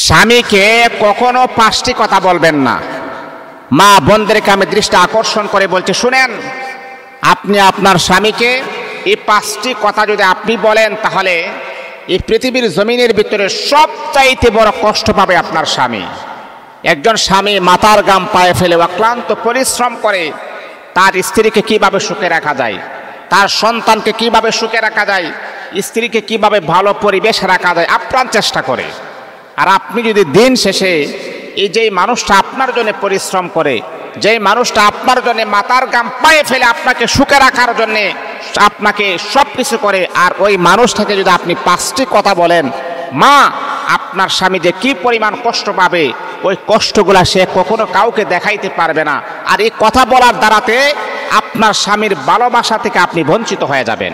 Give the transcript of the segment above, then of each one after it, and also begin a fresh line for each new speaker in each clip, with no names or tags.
স্বামীকে কখনো 5টি কথা বলবেন না। মা বোনদেরকে আমি দৃষ্টি আকর্ষণ করে বলছি, শুনেন, আপনি আপনার স্বামীকে এই 5টি কথা যদি আপনি বলেন, তাহলে এই পৃথিবীর জমিনের ভিতরে সবচাইতে বড় কষ্ট পাবে আপনার স্বামী। একজন স্বামী মাথার ঘাম পায়ে ফেলে অক্লান্ত পরিশ্রম করে তার স্ত্রীকে কিভাবে সুখে রাখা যায়, তার সন্তানকে কিভাবে সুখে রাখা যায়, স্ত্রীকে কিভাবে ভালো পরিবেশ রাখা যায়, আপ্রাণ চেষ্টা করে। আর আপনি যদি দিন শেষে এই যেই মানুষটা আপনার জন্য পরিশ্রম করে, যেই মানুষটা আপনার জন্য মাথার ঘাম পায়ে ফেলে আপনাকে সুখে রাখার জন্য আপনাকে সব কিছু করে, আর ওই মানুষটাকে যদি আপনি 5টি কথা বলেন, মা আপনার স্বামী যে কি পরিমাণ কষ্ট পাবে, ওই কষ্টগুলা সে কখনো কাউকে দেখাইতে পারবে না। আর এই কথা বলার দ্বারাতে আপনার স্বামীর ভালোবাসা থেকে আপনি বঞ্চিত হয়ে যাবেন।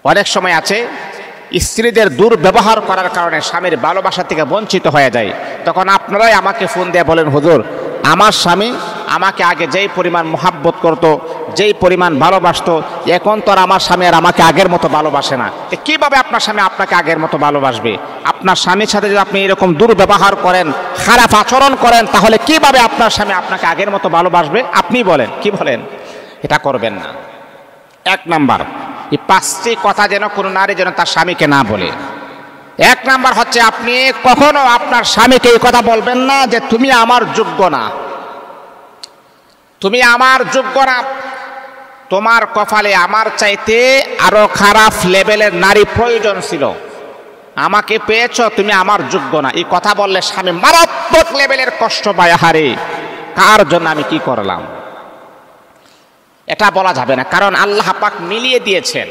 অনেক সময় আছে স্ত্রীদের দুর্ব্যবহার করার কারণে স্বামীর ভালোবাসা থেকে বঞ্চিত হয়ে যায়। তখন আপনারাই আমাকে ফোন দিয়ে বলেন, হুজুর আমার স্বামী আমাকে আগে যেই পরিমাণ মহাব্বত করত, যেই পরিমাণ ভালোবাসতো, এখন তো আর আমার স্বামী আর আমাকে আগের মতো ভালোবাসে না। তো কীভাবে আপনার স্বামী আপনাকে আগের মতো ভালোবাসবে? আপনার স্বামীর সাথে যদি আপনি এরকম দুর্ব্যবহার করেন, খারাপ আচরণ করেন, তাহলে কিভাবে আপনার স্বামী আপনাকে আগের মতো ভালোবাসবে? আপনি বলেন, কি বলেন? এটা করবেন না। 1 নাম্বার, এই 5টি কথা যেন কোনো নারী যেন তার স্বামীকে না বলে। 1 নাম্বার হচ্ছে, আপনি কখনো আপনার স্বামীকে এই কথা বলবেন না যে তুমি আমার যোগ্য না, তুমি আমার যোগ্য না, তোমার কপালে আমার চাইতে আরো খারাপ লেভেলের নারী প্রয়োজন ছিল, আমাকে পেয়েছ, তুমি আমার যোগ্য না। এই কথা বললে স্বামী মারাত্মক লেভেলের কষ্ট পায়, হারে কার জন্য আমি কি করলাম। এটা বলা যাবে না, কারণ আল্লাহ পাক মিলিয়ে দিয়েছেন।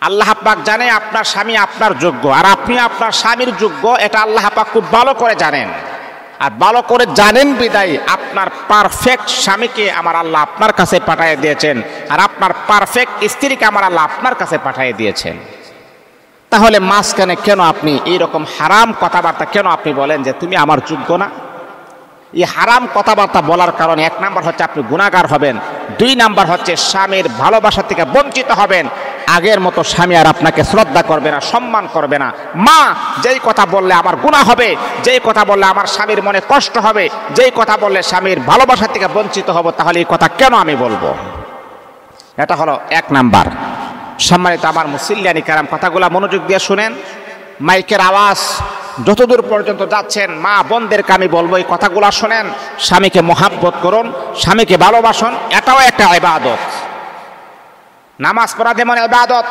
আল্লাহ পাক জানে আপনার স্বামী আপনার যোগ্য, আর আপনি আপনার স্বামীর যোগ্য, এটা আল্লাহ পাক খুব ভালো করে জানেন। আর ভালো করে জানেন বিদায় আপনার পারফেক্ট স্বামীকে আমার আল্লাহ আপনার কাছে পাঠিয়ে দিয়েছেন, আর আপনার পারফেক্ট স্ত্রীকে আমার আল্লাহ আপনার কাছে পাঠিয়ে দিয়েছেন। তাহলে মাঝখানে কেন আপনি এইরকম হারাম কথাবার্তা কেন আপনি বলেন যে তুমি আমার যোগ্য না? এই হারাম কথাবার্তা বলার কারণে 1 নাম্বার হচ্ছে আপনি গুনাহগার হবেন, 2 নাম্বার হচ্ছে স্বামীর ভালোবাসা থেকে বঞ্চিত হবেন। আগের মতো স্বামী আর আপনাকে শ্রদ্ধা করবে না, সম্মান করবে না। মা যেই কথা বললে আমার গুনাহ হবে, যেই কথা বললে আমার স্বামীর মনে কষ্ট হবে, যেই কথা বললে স্বামীর ভালোবাসা থেকে বঞ্চিত হব, তাহলে এই কথা কেন আমি বলবো? এটা হলো 1 নাম্বার। সম্মানিত আমার মুসল্লিয়ানি কারাম, কথাগুলা মনোযোগ দিয়ে শুনেন। মাইকের আওয়াজ যতদূর পর্যন্ত যাচ্ছেন, মা বোনদেরকে আমি বলবো এই কথাগুলা শোনেন। স্বামীকে মহাব্বত করুন, স্বামীকে ভালোবাসুন, এটাও একটা ইবাদত। নামাজ পড়া যেমন ইবাদত,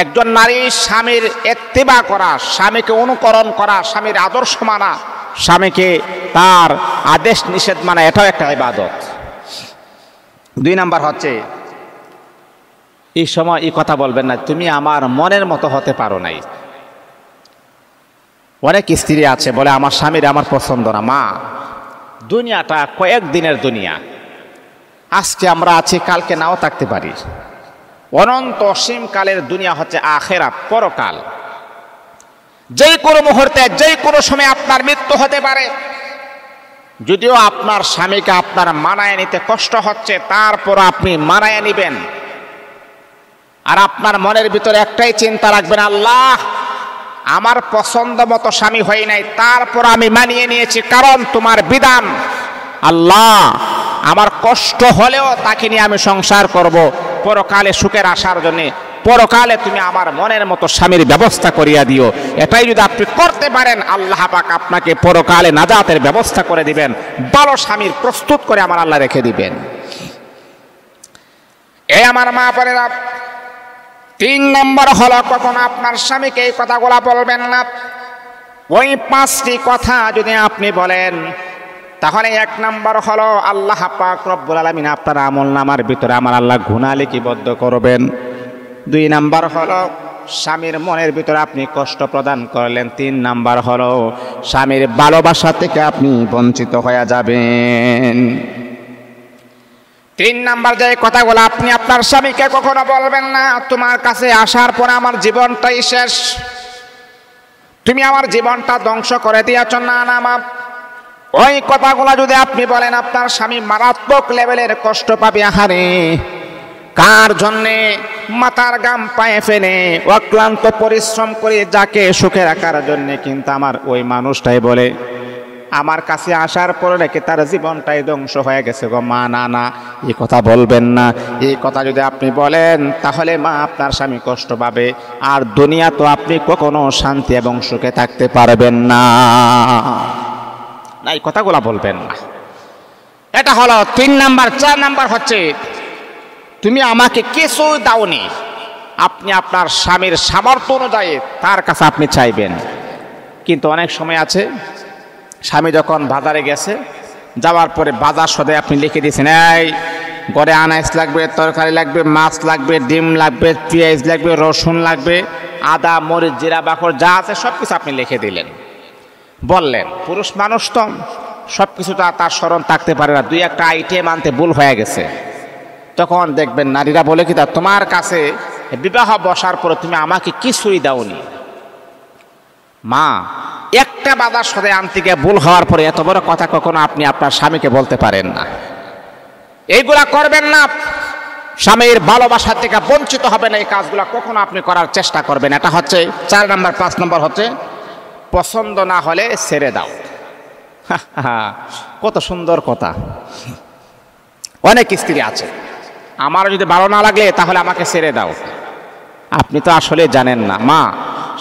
একজন নারী স্বামীর ইত্তিবা করা, স্বামীকে অনুকরণ করা, স্বামীর আদর্শ মানা, স্বামীকে তার আদেশ নিষেধ মানা, এটাও একটা ইবাদত। 2 নাম্বার হচ্ছে, এই সময় এই কথা বলবেন না তুমি আমার মনের মতো হতে পারো নাই। অনেক স্ত্রী আছে বলে আমার স্বামীর আমার পছন্দ না। মা, দুনিয়াটা কয়েকদিনের দুনিয়া, আজকে আমরা আছি, কালকে নাও থাকতে পারি। অনন্ত অসীমকালের দুনিয়া হচ্ছে আখিরাত, পরকাল। যেই কোনো মুহূর্তে, যেই কোনো সময় আপনার মৃত্যু হতে পারে। যদিও আপনার স্বামীকে আপনার মানায় নিতে কষ্ট হচ্ছে, তারপর আপনি মানায় নিবেন। আর আপনার মনের ভিতরে একটাই চিন্তা রাখবেন, আল্লাহ আমার পছন্দ মতো স্বামী হয় নাই, তারপর আমি মানিয়ে নিয়েছি, কারণ তোমার বিধান। আল্লাহ আমার কষ্ট হলেও তাকে নিয়ে আমি সংসার করব, পরকালে সুখের আসার জন্যে। পরকালে তুমি আমার মনের মতো স্বামীর ব্যবস্থা করিয়া দিও। এটাই যদি আপনি করতে পারেন, আল্লাহ পাক আপনাকে পরকালে নাজাতের ব্যবস্থা করে দিবেন, ভালো স্বামীর প্রস্তুত করে আমার আল্লাহ রেখে দিবেন। এই আমার মা বোনেরা, 3 নম্বর হলো, কখন আপনার স্বামীকে এই কথাগুলা বলবেন না। ওই 5টি কথা যদি আপনি বলেন, তাহলে 1 নম্বর হলো আল্লাহ পাক রব্বুল আলামিন আপনার আমলনামার ভিতরে আমার আল্লাহ গুনাহ লিপিবদ্ধ করবেন। 2 নম্বর হলো স্বামীর মনের ভিতরে আপনি কষ্ট প্রদান করলেন। 3 নম্বর হলো স্বামীর ভালোবাসা থেকে আপনি বঞ্চিত হয়ে যাবেন। 3 নাম্বার যে কথাগুলো আপনি আপনার স্বামীকে কখনো বলবেন না, তোমার কাছে আসার পর আমার জীবনটাই শেষ, তুমি আমার জীবনটা ধ্বংস করে দিয়েছ, না না মা। ওই কথাগুলো যদি আপনি বলেন, আপনার স্বামী মারাত্মক লেভেলের কষ্ট পাবে। আহারে কার জন্যে? মাথার ঘাম পায়ে ফেলে অক্লান্ত পরিশ্রম করে যাকে সুখে রাখার জন্য, কিন্তু আমার ওই মানুষটাই বলে আমার কাছে আসার পরে নাকি তার জীবনটাই ধ্বংস হয়ে গেছে গো। মা না না, এই কথা বলবেন না। এই কথা যদি আপনি বলেন তাহলে মা আপনার স্বামী কষ্ট পাবে, আর দুনিয়া তো আপনি কখনো শান্তি এবং সুখে থাকতে পারবেন না। এই কথাগুলা বলবেন না। এটা হলো 3 নাম্বার। 4 নাম্বার হচ্ছে তুমি আমাকে কিছু দাওনি, আপনি আপনার স্বামীর সামর্থ্য অনুযায়ী তার কাছে আপনি চাইবেন। কিন্তু অনেক সময় আছে স্বামী যখন বাজারে গেছে, যাওয়ার পরে বাজার সদাই আপনি লিখে দিয়েছেন, এই ঘরে আনাজ লাগবে, তরকারি লাগবে, মাছ লাগবে, ডিম লাগবে, পেঁয়াজ লাগবে, রসুন লাগবে, আদা মরিচ জিরা বাখর যা আছে সব কিছু আপনি লিখে দিলেন, বললেন। পুরুষ মানুষ তো সব কিছু তো তার স্মরণ থাকতে পারে না, 2-1টা আইটেম আনতে ভুল হয়ে গেছে। তখন দেখবেন নারীরা বলে কি, তোমার কাছে বিবাহ বসার পরে তুমি আমাকে কিছুই দাওনি। মা, একটা বাজার সদাই আনতে গিয়ে ভুল হওয়ার পরে এত বড় কথা কখনো আপনি আপনার স্বামীকে বলতে পারেন না। এইগুলা করবেন না। স্বামীর ভালোবাসা থেকে বঞ্চিত হবে না, এই কাজগুলা কখনো আপনি করার চেষ্টা করবেন। এটা হচ্ছে 4 নাম্বার। 5 নম্বর হচ্ছে পছন্দ না হলে ছেড়ে দাও। কত সুন্দর কথা। অনেক স্ত্রী আছে, আমার যদি ভালো না লাগলে তাহলে আমাকে ছেড়ে দাও। আপনি তো আসলে জানেন না মা,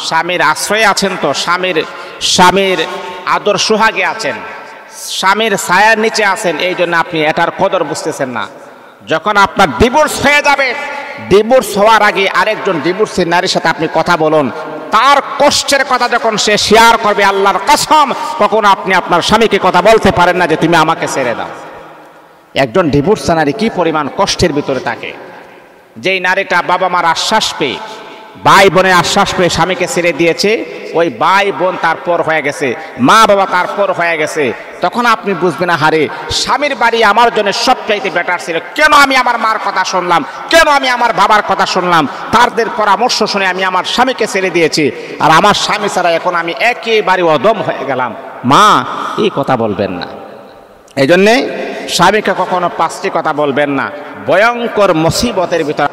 স্বামীর আশ্রয়ে আছেন তো, স্বামীর আদর সোহাগে আছেন, স্বামীর ছায়ার নিচে আছেন, এই জন্য আপনি এটার কদর বুঝতেছেন না। যখন আপনার ডিভোর্স হয়ে যাবে, ডিভোর্স হওয়ার আগে আরেকজন ডিভোর্সের নারীর সাথে আপনি কথা বলুন, তার কষ্টের কথা যখন সে শেয়ার করবে, আল্লাহর কসম কখনো আপনি আপনার স্বামীকে কথা বলতে পারেন না যে তুমি আমাকে ছেড়ে দাও। একজন ডিভোর্স নারী কি পরিমাণ কষ্টের ভিতরে থাকে। যেই নারীটা বাবা মার আশ্বাস পেয়ে, ভাই বোনের আশ্বাস পেয়ে স্বামীকে ছেড়ে দিয়েছে, ওই ভাই বোন তারপর হয়ে গেছে, মা বাবা তারপর হয়ে গেছে, তখন আপনি বুঝবেন, হারে স্বামীর বাড়ি আমার জন্য সবচাইতে বেটার ছিল। কেন আমি আমার মার কথা শুনলাম, কেন আমি আমার বাবার কথা শুনলাম, তাদের পরামর্শ শুনে আমি আমার স্বামীকে ছেড়ে দিয়েছি, আর আমার স্বামী ছাড়া এখন আমি একেবারে অদম হয়ে গেলাম। মা, এই কথা বলবেন না। এই জন্যে স্বামীকে কখনো 5টি কথা বলবেন না, ভয়ঙ্কর মুসিবতের ভিতর